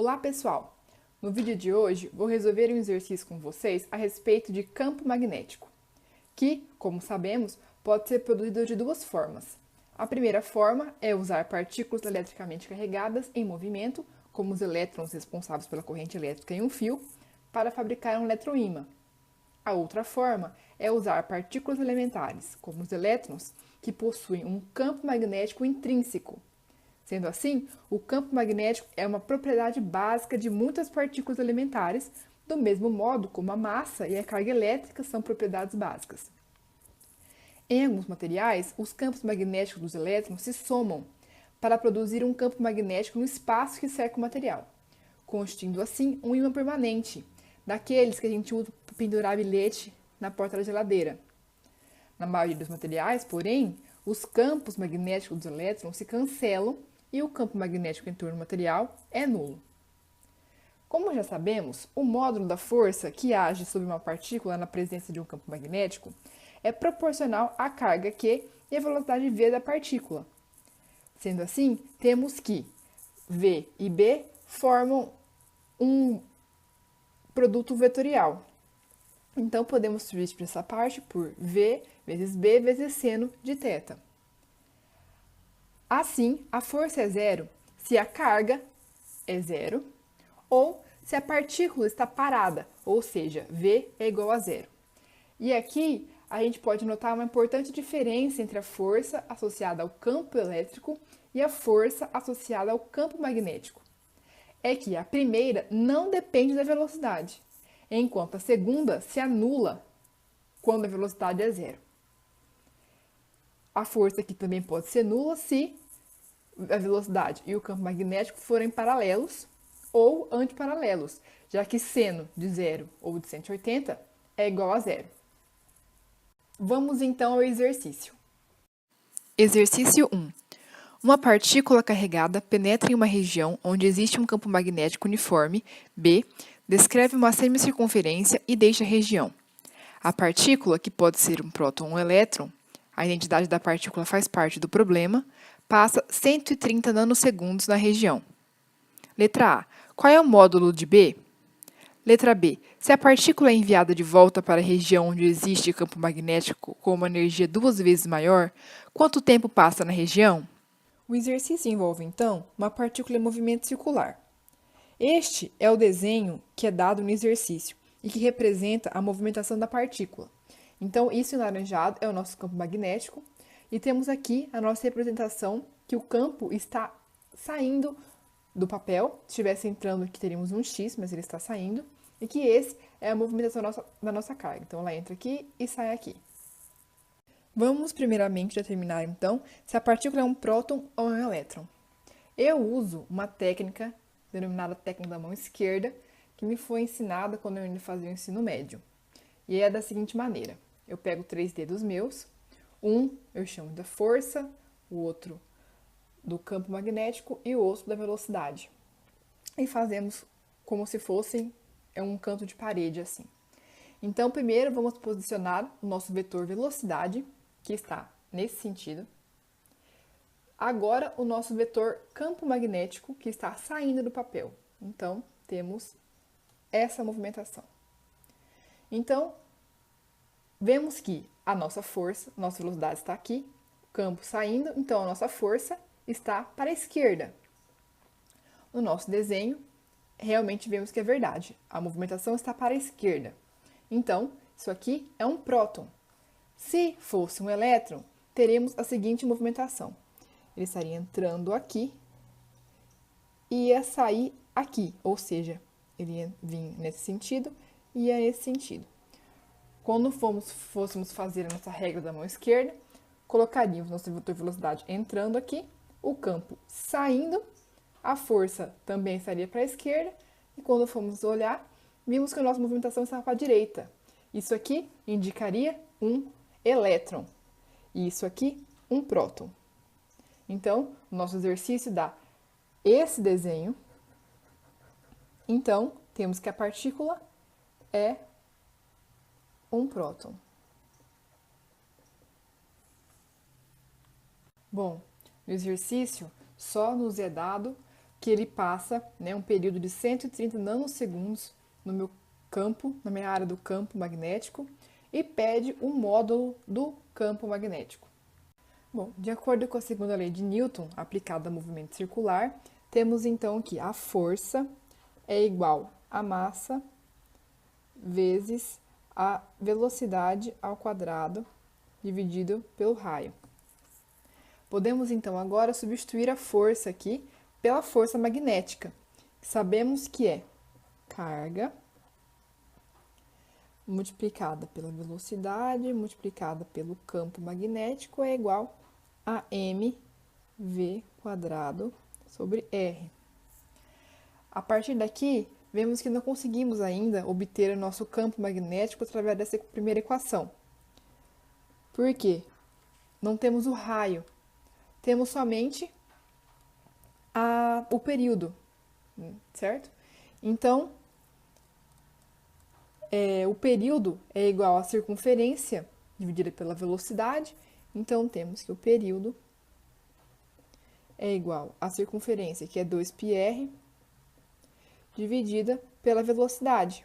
Olá pessoal! No vídeo de hoje vou resolver um exercício com vocês a respeito de campo magnético, que, como sabemos, pode ser produzido de duas formas. A primeira forma é usar partículas eletricamente carregadas em movimento, como os elétrons responsáveis pela corrente elétrica em um fio, para fabricar um eletroímã. A outra forma é usar partículas elementares, como os elétrons, que possuem um campo magnético intrínseco. Sendo assim, o campo magnético é uma propriedade básica de muitas partículas elementares, do mesmo modo como a massa e a carga elétrica são propriedades básicas. Em alguns materiais, os campos magnéticos dos elétrons se somam para produzir um campo magnético no espaço que cerca o material, constituindo assim um ímã permanente, daqueles que a gente usa para pendurar bilhete na porta da geladeira. Na maioria dos materiais, porém, os campos magnéticos dos elétrons se cancelam e o campo magnético em torno do material é nulo. Como já sabemos, o módulo da força que age sobre uma partícula na presença de um campo magnético é proporcional à carga Q e à velocidade v da partícula. Sendo assim, temos que V e B formam um produto vetorial. Então, podemos substituir essa parte por V vezes B vezes seno de θ. Assim, a força é zero se a carga é zero ou se a partícula está parada, ou seja, V é igual a zero. E aqui a gente pode notar uma importante diferença entre a força associada ao campo elétrico e a força associada ao campo magnético. É que a primeira não depende da velocidade, enquanto a segunda se anula quando a velocidade é zero. A força aqui também pode ser nula se a velocidade e o campo magnético forem paralelos ou antiparalelos, já que seno de 0 ou de 180 é igual a zero. Vamos então ao exercício. Exercício 1. Uma partícula carregada penetra em uma região onde existe um campo magnético uniforme, B, descreve uma semicircunferência e deixa a região. A partícula, que pode ser um próton ou um elétron, a identidade da partícula faz parte do problema, passa 130 nanosegundos na região. Letra A. Qual é o módulo de B? Letra B. Se a partícula é enviada de volta para a região onde existe campo magnético com uma energia 2 vezes maior, quanto tempo passa na região? O exercício envolve, então, uma partícula em movimento circular. Este é o desenho que é dado no exercício e que representa a movimentação da partícula. Então, isso em laranjado é o nosso campo magnético e temos aqui a nossa representação que o campo está saindo do papel. Se estivesse entrando aqui, teríamos um X, mas ele está saindo. E que esse é a movimentação da nossa carga. Então, ela entra aqui e sai aqui. Vamos primeiramente determinar, então, se a partícula é um próton ou um elétron. Eu uso uma técnica denominada técnica da mão esquerda, que me foi ensinada quando eu ainda fazia o ensino médio. E é da seguinte maneira: eu pego 3 dedos meus, um eu chamo da força, o outro do campo magnético e o outro da velocidade. E fazemos como se fossem um canto de parede assim. Então, primeiro vamos posicionar o nosso vetor velocidade, que está nesse sentido. Agora, o nosso vetor campo magnético, que está saindo do papel. Então, temos essa movimentação. Então, vemos que a nossa força, nossa velocidade está aqui, o campo saindo, então a nossa força está para a esquerda. No nosso desenho, realmente vemos que é verdade, a movimentação está para a esquerda. Então, isso aqui é um próton. Se fosse um elétron, teremos a seguinte movimentação. Ele estaria entrando aqui e ia sair aqui, ou seja, ele ia vir nesse sentido e ia nesse sentido. Quando fôssemos fazer a nossa regra da mão esquerda, colocaríamos nosso vetor velocidade entrando aqui, o campo saindo, a força também estaria para a esquerda, e quando formos olhar, vimos que a nossa movimentação estava para a direita. Isso aqui indicaria um elétron, e isso aqui um próton. Então, o nosso exercício dá esse desenho. Então, temos que a partícula é um próton. Bom, no exercício só nos é dado que ele passa, né, um período de 130 nanosegundos no meu campo, na minha área do campo magnético, e pede um módulo do campo magnético. Bom, de acordo com a segunda lei de Newton, aplicada ao movimento circular, temos então que a força é igual a massa vezes a velocidade ao quadrado dividido pelo raio. Podemos então agora substituir a força aqui pela força magnética. Sabemos que é carga multiplicada pela velocidade multiplicada pelo campo magnético é igual a mv quadrado sobre r. A partir daqui, vemos que não conseguimos ainda obter o nosso campo magnético através dessa primeira equação. Por quê? Não temos o raio, temos somente o período, certo? Então, o período é igual à circunferência dividida pela velocidade, então temos que o período é igual à circunferência, que é 2πr, dividida pela velocidade.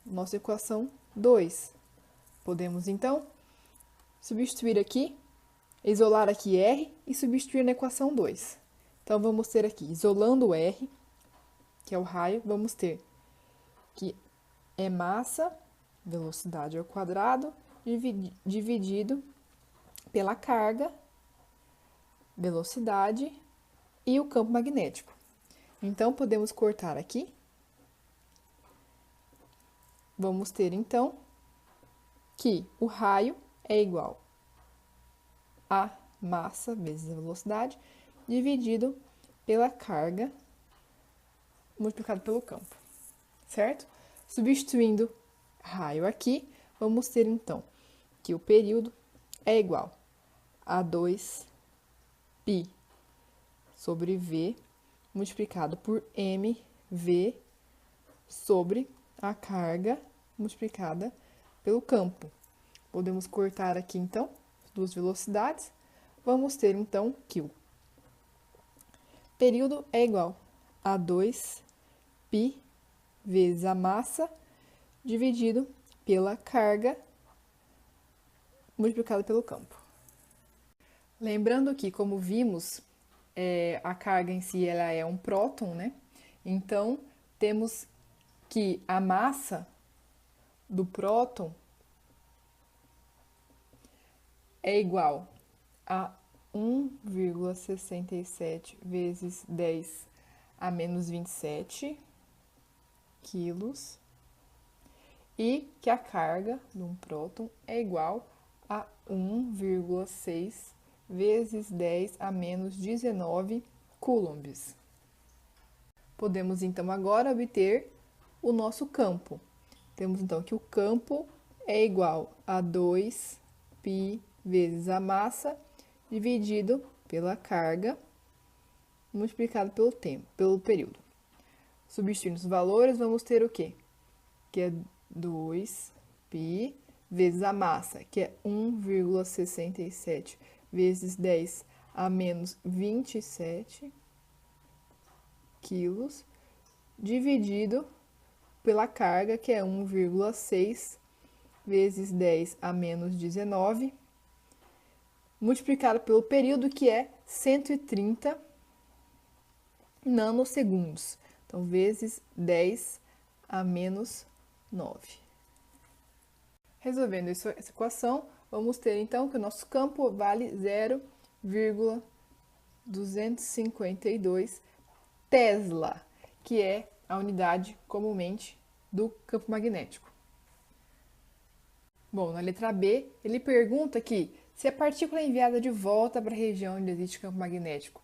Nossa equação 2. Podemos, então, substituir aqui, isolar aqui r e substituir na equação 2. Então, vamos ter aqui, isolando o r, que é o raio, vamos ter que é massa, velocidade ao quadrado, dividido pela carga, velocidade e o campo magnético. Então, podemos cortar aqui. Vamos ter, então, que o raio é igual a massa vezes a velocidade, dividido pela carga, multiplicado pelo campo, certo? Substituindo raio aqui, vamos ter, então, que o período é igual a 2π sobre v, multiplicado por mv sobre a carga multiplicada pelo campo. Podemos cortar aqui, então, as duas velocidades. Vamos ter, então, que o período é igual a 2π vezes a massa dividido pela carga multiplicada pelo campo. Lembrando que, como vimos, a carga em si ela é um próton, né? Então, temos que a massa do próton é igual a 1,67 vezes 10 a menos 27 quilos e que a carga de um próton é igual a 1,6 vezes 10 a menos 19 coulombs. Podemos, então, agora obter o nosso campo. Temos, então, que o campo é igual a 2π vezes a massa dividido pela carga multiplicado pelo tempo, pelo período. Substituindo os valores, vamos ter o quê? Que é 2π vezes a massa, que é 1,67 vezes 10 a menos 27 quilos, dividido pela carga, que é 1,6 vezes 10 a menos 19, multiplicado pelo período, que é 130 nanosegundos. Então, vezes 10 a menos 9. Resolvendo essa equação, vamos ter, então, que o nosso campo vale 0,252 Tesla, que é a unidade comumente do campo magnético. Bom, na letra B, ele pergunta que se a partícula é enviada de volta para a região onde existe campo magnético,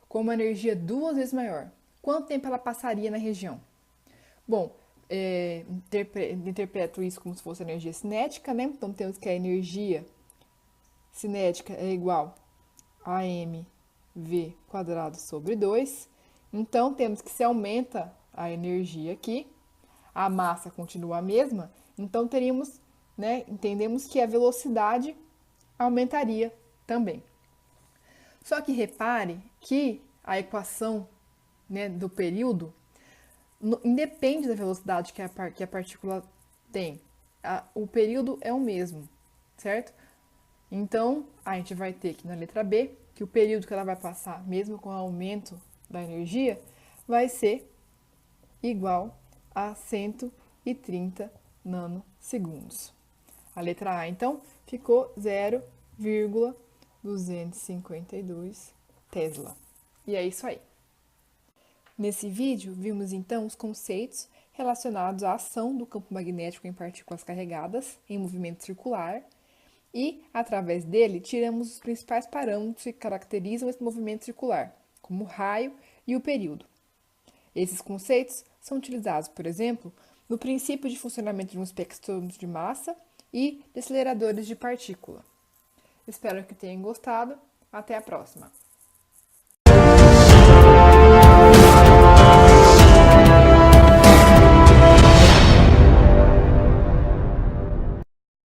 com uma energia 2 vezes maior, quanto tempo ela passaria na região? Bom, interpreto isso como se fosse energia cinética, né? Então, temos que a energia cinética é igual a mv quadrado sobre 2. Então, temos que se aumenta a energia aqui, a massa continua a mesma, então teríamos, né, entendemos que a velocidade aumentaria também. Só que repare que a equação né, do período, independe da velocidade que a partícula tem. O período é o mesmo, certo? Então, a gente vai ter aqui na letra B que o período que ela vai passar, mesmo com o aumento da energia, vai ser igual a 130 nanosegundos. A letra A, então, ficou 0,252 Tesla. E é isso aí. Nesse vídeo, vimos então os conceitos relacionados à ação do campo magnético em partículas carregadas em movimento circular e, através dele, tiramos os principais parâmetros que caracterizam esse movimento circular, como o raio e o período. Esses conceitos são utilizados, por exemplo, no princípio de funcionamento de um espectrômetro de massa e de aceleradores de partícula. Espero que tenham gostado. Até a próxima!